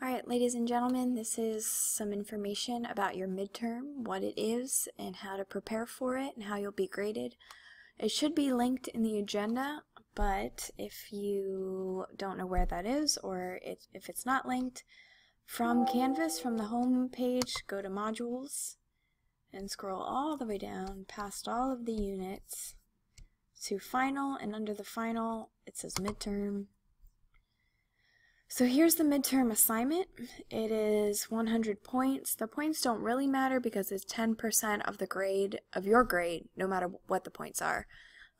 Alright, ladies and gentlemen, this is some information about your midterm, what it is, and how to prepare for it, and how you'll be graded. It should be linked in the agenda, but if you don't know where that is, or if it's not linked, from Canvas, from the home page, go to Modules, and scroll all the way down, past all of the units, to Final, and under the Final, it says Midterm. So here's the midterm assignment. It is 100 points. The points don't really matter because it's 10% of the grade, of your grade, no matter what the points are.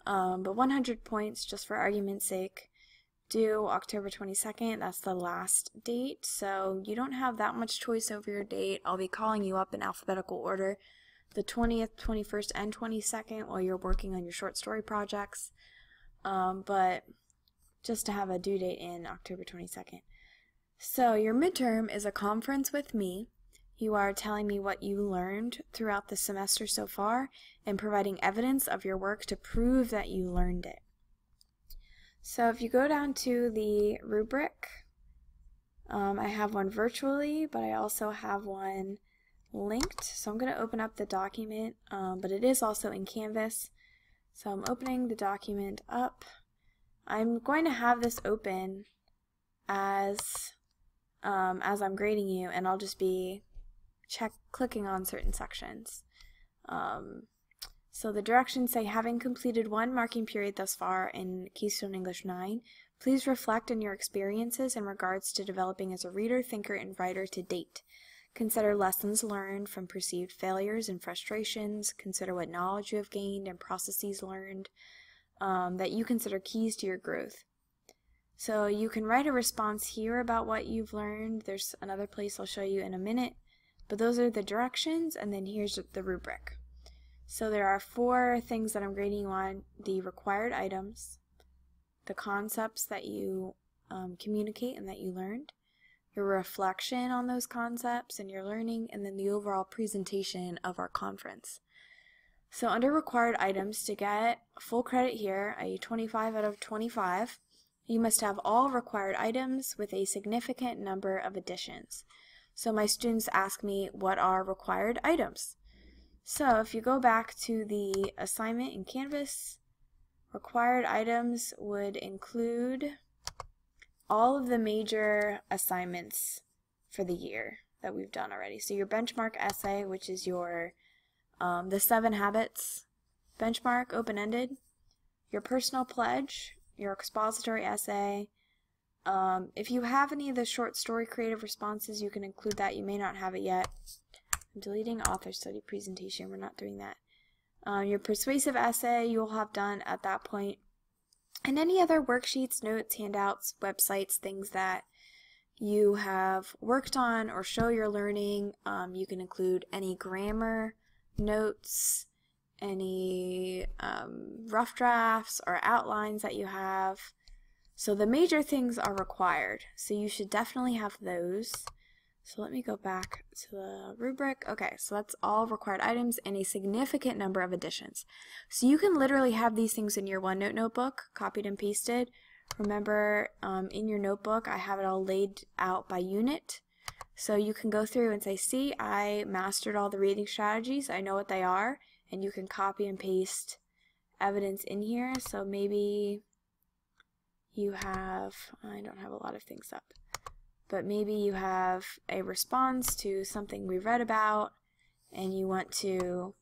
But 100 points, just for argument's sake, due October 22nd. That's the last date, so you don't have that much choice over your date. I'll be calling you up in alphabetical order the 20th, 21st, and 22nd while you're working on your short story projects. But just to have a due date in October 22nd. So your midterm is a conference with me. You are telling me what you learned throughout the semester so far and providing evidence of your work to prove that you learned it. So if you go down to the rubric, I have one virtually, but I also have one linked. So I'm going to open up the document, but it is also in Canvas. So I'm opening the document up. I'm going to have this open as I'm grading you, and I'll just be clicking on certain sections. So the directions say, having completed one marking period thus far in Keystone English 9, please reflect on your experiences in regards to developing as a reader, thinker, and writer to date. Consider lessons learned from perceived failures and frustrations. Consider what knowledge you have gained and processes learned that you consider keys to your growth. So you can write a response here about what you've learned. There's another place I'll show you in a minute, but those are the directions, and then here's the rubric. So there are 4 things that I'm grading you on: the required items, the concepts that you communicate and that you learned, your reflection on those concepts and your learning, and then the overall presentation of our conference. So under required items, to get full credit here, a 25 out of 25, you must have all required items with a significant number of additions. So my students ask me, what are required items? So if you go back to the assignment in Canvas, required items would include all of the major assignments for the year that we've done already. So your benchmark essay, which is your the 7 habits benchmark, open-ended, your personal pledge, your expository essay. If you have any of the short story creative responses, you can include that. You may not have it yet. I'm deleting author study presentation. We're not doing that. Your persuasive essay you'll have done at that point. And any other worksheets, notes, handouts, websites, things that you have worked on or show your learning. You can include any grammar notes, any rough drafts or outlines that you have. So the major things are required, so you should definitely have those. So let me go back to the rubric. Okay, so that's all required items and a significant number of additions. So you can literally have these things in your OneNote notebook, copied and pasted. Remember, in your notebook, I have it all laid out by unit. So you can go through and say, see, I mastered all the reading strategies. I know what they are. And you can copy and paste evidence in here. So maybe you have, I don't have a lot of things up, but maybe you have a response to something we read about, and you want to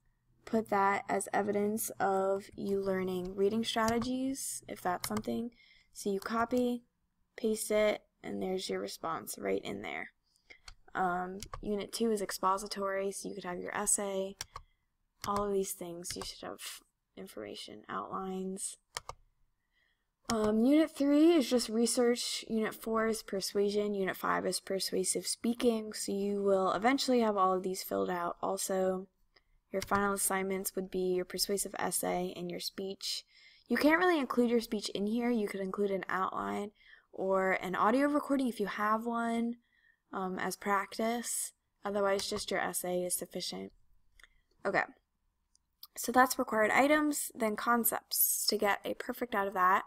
put that as evidence of you learning reading strategies, if that's something. So you copy, paste it, and there's your response right in there. Unit 2 is expository, so you could have your essay, all of these things. You should have information, outlines. Unit 3 is just research. Unit 4 is persuasion. Unit 5 is persuasive speaking. So you will eventually have all of these filled out. Also, your final assignments would be your persuasive essay and your speech. You can't really include your speech in here. You could include an outline or an audio recording if you have one as practice. Otherwise, just your essay is sufficient. Okay. So that's required items. Then concepts. To get a perfect out of that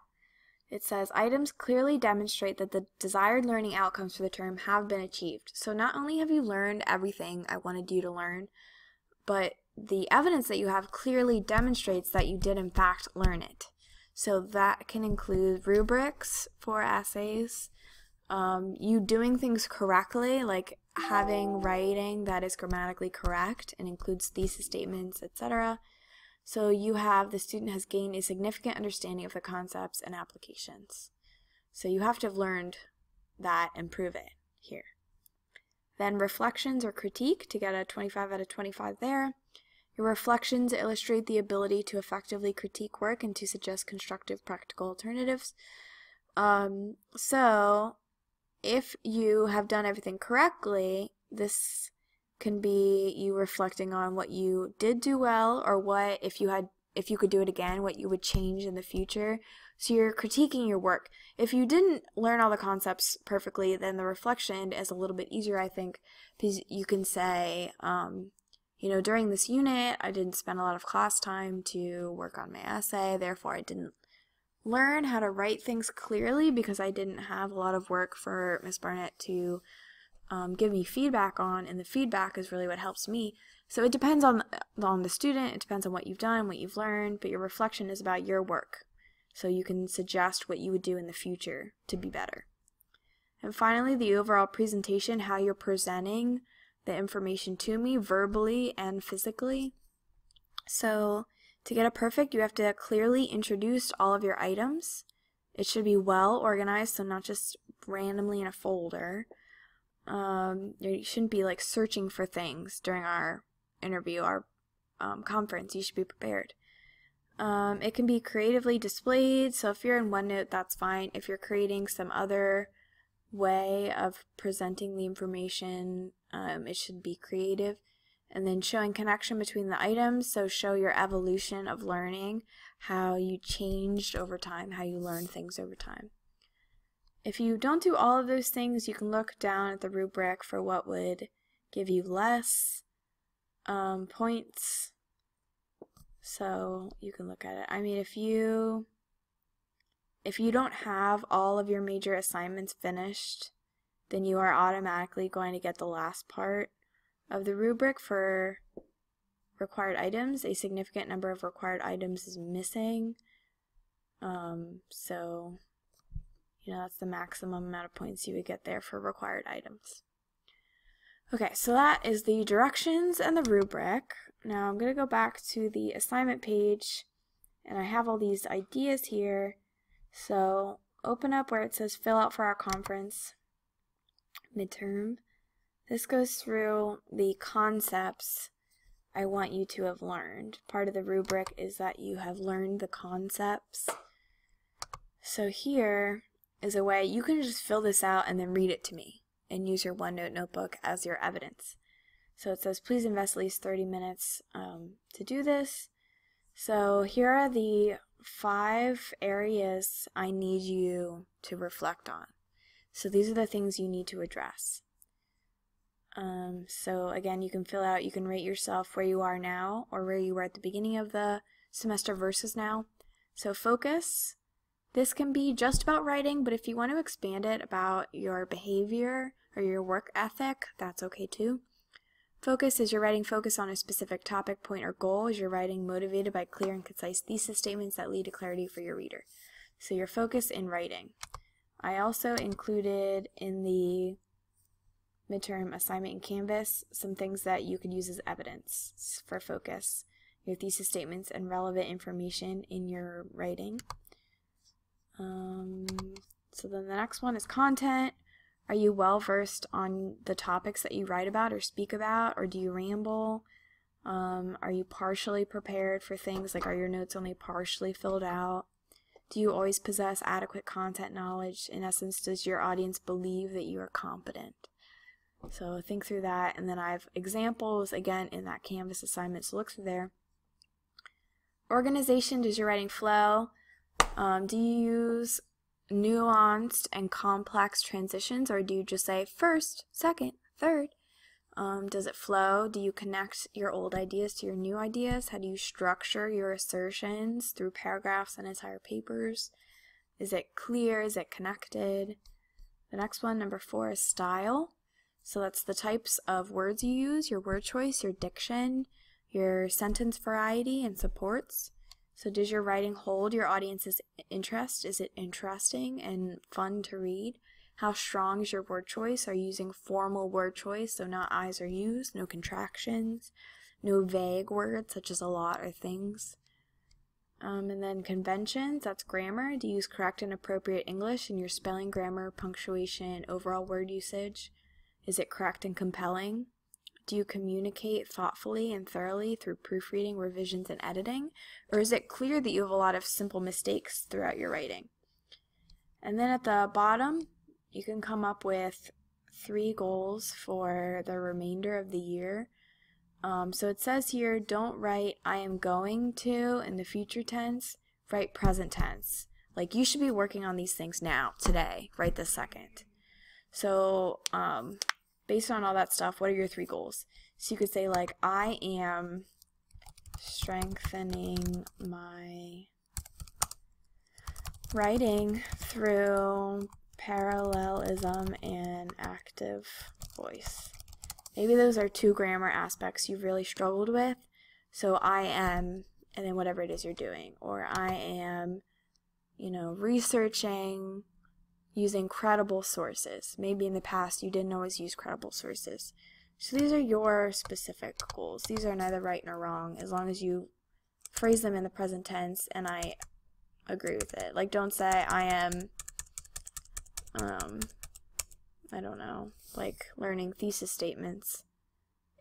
it says, items clearly demonstrate that the desired learning outcomes for the term have been achieved. So not only have you learned everything I wanted you to learn, but the evidence that you have clearly demonstrates that you did in fact learn it. So that can include rubrics for essays, you doing things correctly, like having writing that is grammatically correct and includes thesis statements, etc. So the student has gained a significant understanding of the concepts and applications. So you have to have learned that and prove it here. Then reflections or critique to get a 25 out of 25 there. Your reflections illustrate the ability to effectively critique work and to suggest constructive practical alternatives. So if you have done everything correctly, this can be you reflecting on what you did do well, or what, if you could do it again, what you would change in the future. So you're critiquing your work. If you didn't learn all the concepts perfectly, then the reflection is a little bit easier, I think, because you can say, during this unit, I didn't spend a lot of class time to work on my essay, therefore I didn't learn how to write things clearly because I didn't have a lot of work for Ms. Barnett to give me feedback on, and the feedback is really what helps me. So it depends on the student, it depends on what you've done, what you've learned, but your reflection is about your work. So you can suggest what you would do in the future to be better. And finally, the overall presentation, how you're presenting the information to me verbally and physically. So to get it perfect, you have to clearly introduce all of your items. It should be well organized, so not just randomly in a folder. You shouldn't be like searching for things during our interview, our conference. You should be prepared. It can be creatively displayed, so if you're in OneNote, that's fine. If you're creating some other way of presenting the information, it should be creative. And then showing connection between the items, so show your evolution of learning, how you changed over time, how you learn things over time. If you don't do all of those things, you can look down at the rubric for what would give you less points. So you can look at it. I mean, if you don't have all of your major assignments finished, then you are automatically going to get the last part of the rubric for required items. A significant number of required items is missing. So that's the maximum amount of points you would get there for required items. Okay, so that is the directions and the rubric. Now I'm going to go back to the assignment page, and I have all these ideas here. So open up where it says fill out for our conference midterm. This goes through the concepts I want you to have learned. Part of the rubric is that you have learned the concepts. So here is a way you can just fill this out and then read it to me and use your OneNote notebook as your evidence. So it says please invest at least 30 minutes to do this. So here are the 5 areas I need you to reflect on. So these are the things you need to address. So again, you can fill out, you can rate yourself where you are now or where you were at the beginning of the semester versus now. So focus. This can be just about writing, but if you want to expand it about your behavior or your work ethic, that's okay too. Focus is your writing focus on a specific topic, point, or goal. Is your writing motivated by clear and concise thesis statements that lead to clarity for your reader? So your focus in writing. I also included in the midterm assignment in Canvas some things that you could use as evidence for focus. Your thesis statements and relevant information in your writing. So then the next one is content. Are you well versed on the topics that you write about or speak about, or do you ramble? Are you partially prepared for things, like are your notes only partially filled out? Do you always possess adequate content knowledge? In essence, does your audience believe that you are competent? So think through that, and then I have examples again in that Canvas assignment, so look through there. Organization, does your writing flow? Do you use nuanced and complex transitions, or do you just say first, second, third? Does it flow? Do you connect your old ideas to your new ideas? How do you structure your assertions through paragraphs and entire papers? Is it clear? Is it connected? The next one, number 4, is style. So that's the types of words you use, your word choice, your diction, your sentence variety, and supports. So does your writing hold your audience's interest? Is it interesting and fun to read? How strong is your word choice? Are you using formal word choice, so not I's or U's, no contractions, no vague words such as a lot or things? And then conventions, that's grammar. Do you use correct and appropriate English in your spelling, grammar, punctuation, overall word usage? Is it correct and compelling? Do you communicate thoughtfully and thoroughly through proofreading, revisions, and editing? Or is it clear that you have a lot of simple mistakes throughout your writing? And then at the bottom, you can come up with 3 goals for the remainder of the year. So it says here, don't write I am going to in the future tense, write present tense. Like, you should be working on these things now, today, right this second. So based on all that stuff, what are your 3 goals? So you could say, like, I am strengthening my writing through parallelism and active voice. Maybe those are 2 grammar aspects you've really struggled with. So I am, and then whatever it is you're doing. Or I am, researching using credible sources. Maybe in the past you didn't always use credible sources. So these are your specific goals. These are neither right nor wrong, as long as you phrase them in the present tense, and I agree with it. Like, don't say I am, I don't know, like learning thesis statements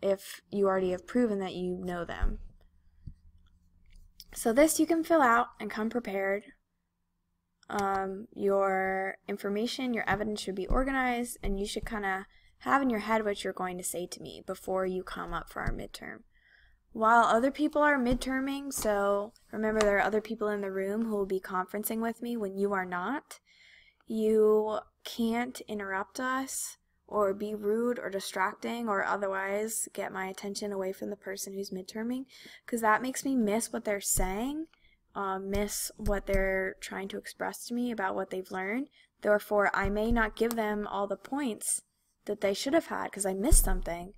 if you already have proven that you know them. So this you can fill out and come prepared. Your information, your evidence should be organized, and you should kind of have in your head what you're going to say to me before you come up for our midterm. While other people are midterming, so remember there are other people in the room who will be conferencing with me when you are not, you can't interrupt us or be rude or distracting or otherwise get my attention away from the person who's midterming, because that makes me miss what they're saying, miss what they're trying to express to me about what they've learned. Therefore, I may not give them all the points that they should have had because I missed something.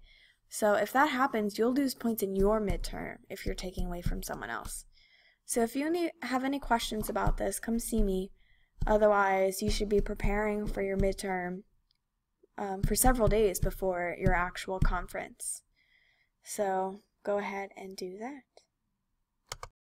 So if that happens, you'll lose points in your midterm if you're taking away from someone else. So if you have any questions about this, come see me. Otherwise, you should be preparing for your midterm for several days before your actual conference. So go ahead and do that.